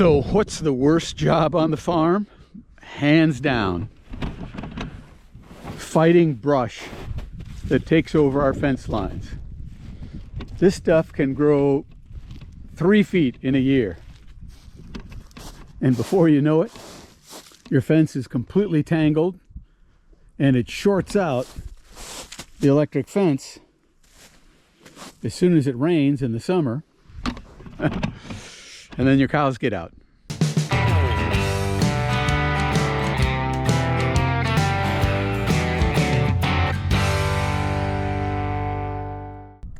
So what's the worst job on the farm? Hands down, fighting brush that takes over our fence lines. This stuff can grow 3 feet in a year. And before you know it, your fence is completely tangled and it shorts out the electric fence as soon as it rains in the summer. And then your cows get out.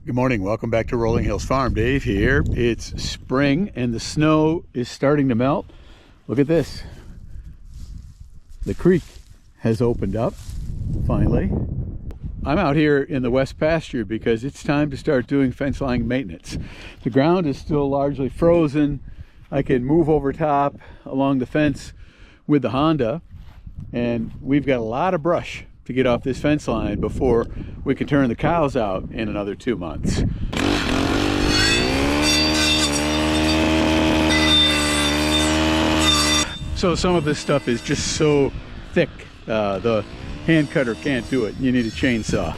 Good morning, welcome back to Rolling Hills Farm. Dave here. It's spring and the snow is starting to melt. Look at this. The creek has opened up, finally. I'm out here in the west pasture because it's time to start doing fence line maintenance. The ground is still largely frozen. I can move over top along the fence with the Honda, and we've got a lot of brush to get off this fence line before we can turn the cows out in another 2 months. So some of this stuff is just so thick, the hand cutter can't do it. You need a chainsaw.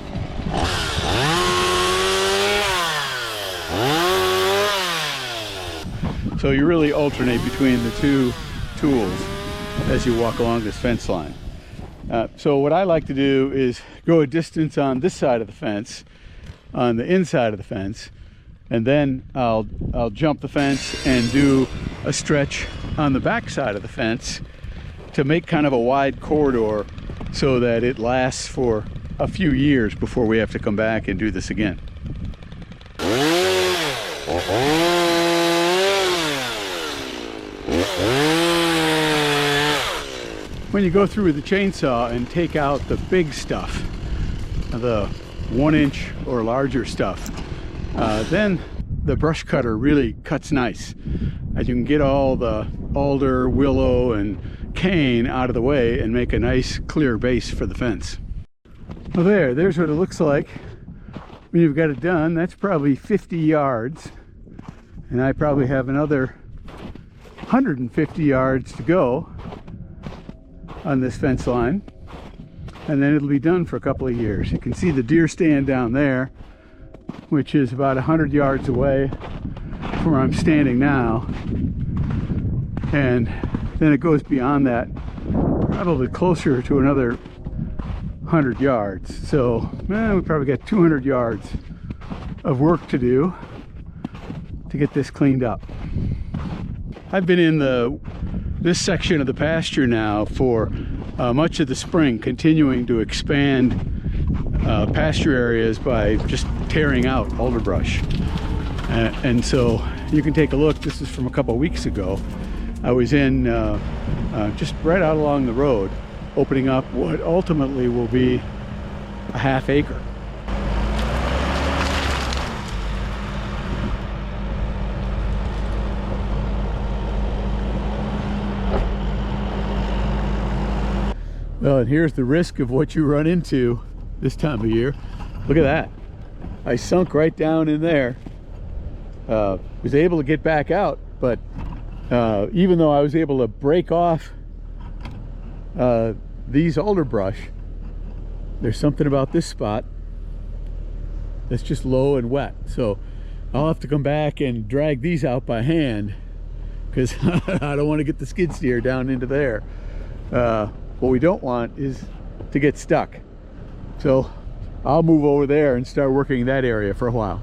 So you really alternate between the two tools as you walk along this fence line. So what I like to do is go a distance on this side of the fence, on the inside of the fence, and then I'll jump the fence and do a stretch on the back side of the fence to make kind of a wide corridor so that it lasts for a few years before we have to come back and do this again. When you go through with the chainsaw and take out the big stuff, the 1 inch or larger stuff, then the brush cutter really cuts nice. And you can get all the alder, willow, and cane out of the way and make a nice clear base for the fence. Well, there's what it looks like when you've got it done. That's probably 50 yards, and I probably have another 150 yards to go on this fence line, and then it'll be done for a couple of years. You can see the deer stand down there, which is about 100 yards away from where I'm standing now, and then it goes beyond that, probably closer to another 100 yards. So we probably got 200 yards of work to do to get this cleaned up. I've been in this section of the pasture now for much of the spring, continuing to expand pasture areas by just tearing out alder brush. And so you can take a look. This is from a couple weeks ago. I was in just right out along the road, opening up what ultimately will be a half acre. Well, and here's the risk of what you run into this time of year. Look at that. I sunk right down in there. Was able to get back out, but even though I was able to break off these alder brush, there's something about this spot that's just low and wet. So I'll have to come back and drag these out by hand because I don't want to get the skid steer down into there. What we don't want is to get stuck. So I'll move over there and start working that area for a while.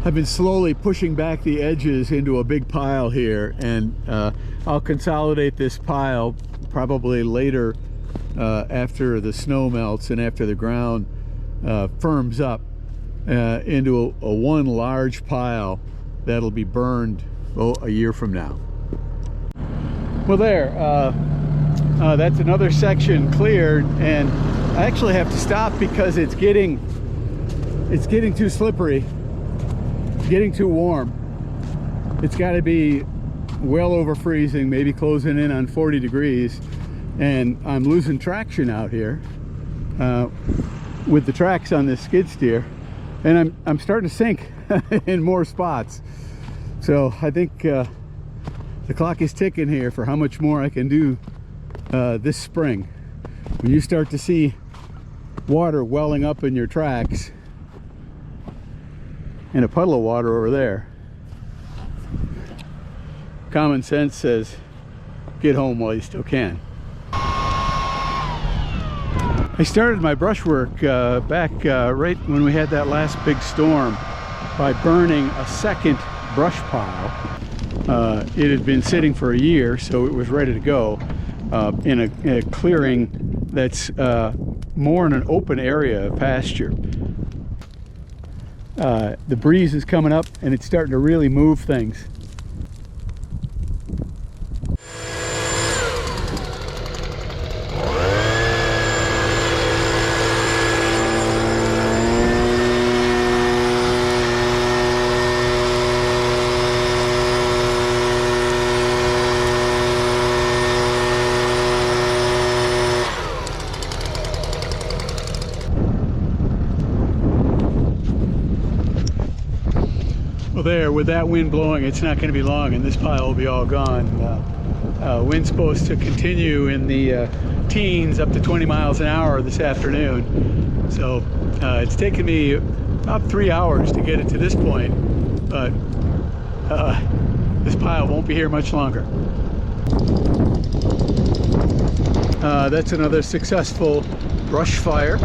I've been slowly pushing back the edges into a big pile here, and I'll consolidate this pile probably later after the snow melts and after the ground firms up into a one large pile that'll be burned a year from now. Well, there, that's another section cleared, and I actually have to stop because it's getting too slippery, getting too warm. It's got to be well over freezing, maybe closing in on 40 degrees, and I'm losing traction out here with the tracks on this skid steer, and I'm starting to sink in more spots. So I think the clock is ticking here for how much more I can do this spring. When you start to see water welling up in your tracks and a puddle of water over there, common sense says get home while you still can. I started my brushwork back right when we had that last big storm by burning a second brush pile. It had been sitting for a year, so it was ready to go in a clearing that's more in an open area of pasture. The breeze is coming up and it's starting to really move things. Well, there, with that wind blowing, it's not going to be long and this pile will be all gone. Wind's supposed to continue in the teens up to 20 miles an hour this afternoon. So it's taken me about 3 hours to get it to this point, but this pile won't be here much longer. That's another successful brush fire.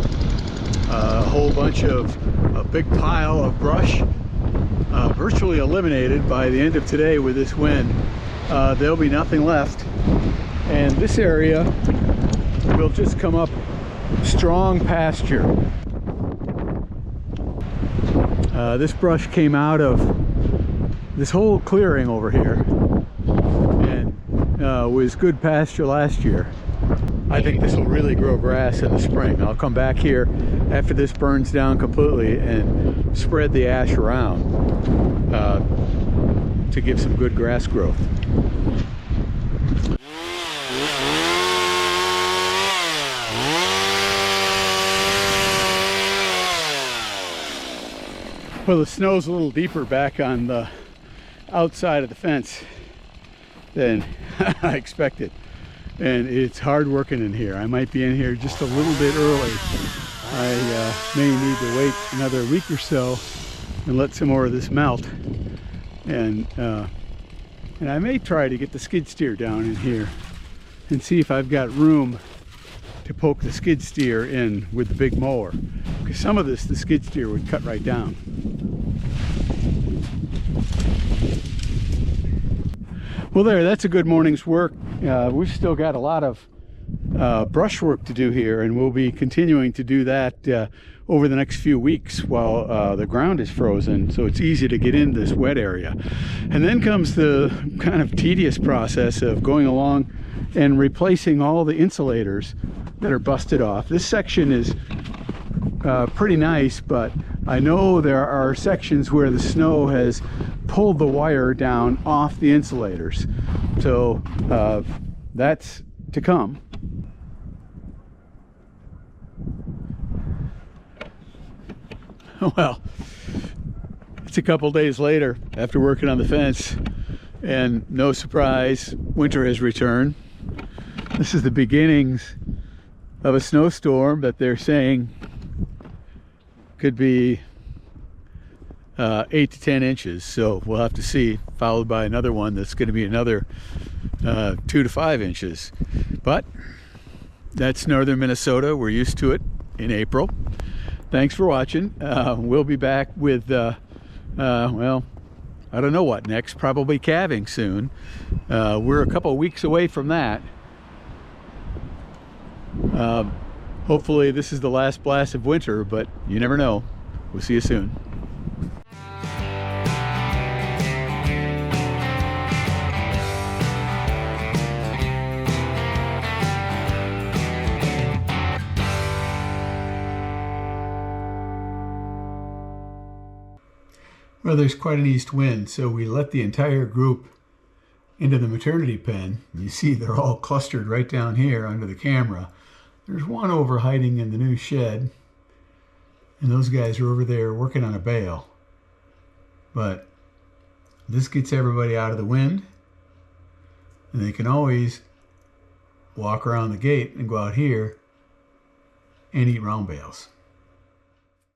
A whole bunch of a big pile of brush. Virtually eliminated by the end of today with this wind. There'll be nothing left, and this area will just come up strong pasture. This brush came out of this whole clearing over here and was good pasture last year. I think this will really grow grass in the spring. I'll come back here after this burns down completely and spread the ash around to give some good grass growth. Well, the snow's a little deeper back on the outside of the fence than I expected. And it's hard working in here. I might be in here just a little bit early. I may need to wait another week or so and let some more of this melt. And I may try to get the skid steer down in here and see if I've got room to poke the skid steer in with the big mower. Because some of this, the skid steer would cut right down. Well, there, that's a good morning's work. We've still got a lot of brush work to do here, and we'll be continuing to do that over the next few weeks while the ground is frozen, so it's easy to get in this wet area. And then comes the kind of tedious process of going along and replacing all the insulators that are busted off. This section is pretty nice, but I know there are sections where the snow has pulled the wire down off the insulators, so that's to come. Well, it's a couple days later after working on the fence, and no surprise, winter has returned. This is the beginnings of a snowstorm that they're saying could be 8 to 10 inches, so we'll have to see, followed by another one that's going to be another 2 to 5 inches. But that's northern Minnesota. We're used to it in April. Thanks for watching. We'll be back with well, I don't know what next, probably calving soon. We're a couple of weeks away from that. Hopefully this is the last blast of winter, but you never know. We'll see you soon. Well, there's quite an east wind, so we let the entire group into the maternity pen. You see they're all clustered right down here under the camera. There's one over hiding in the new shed, and those guys are over there working on a bale. But this gets everybody out of the wind, and they can always walk around the gate and go out here and eat round bales.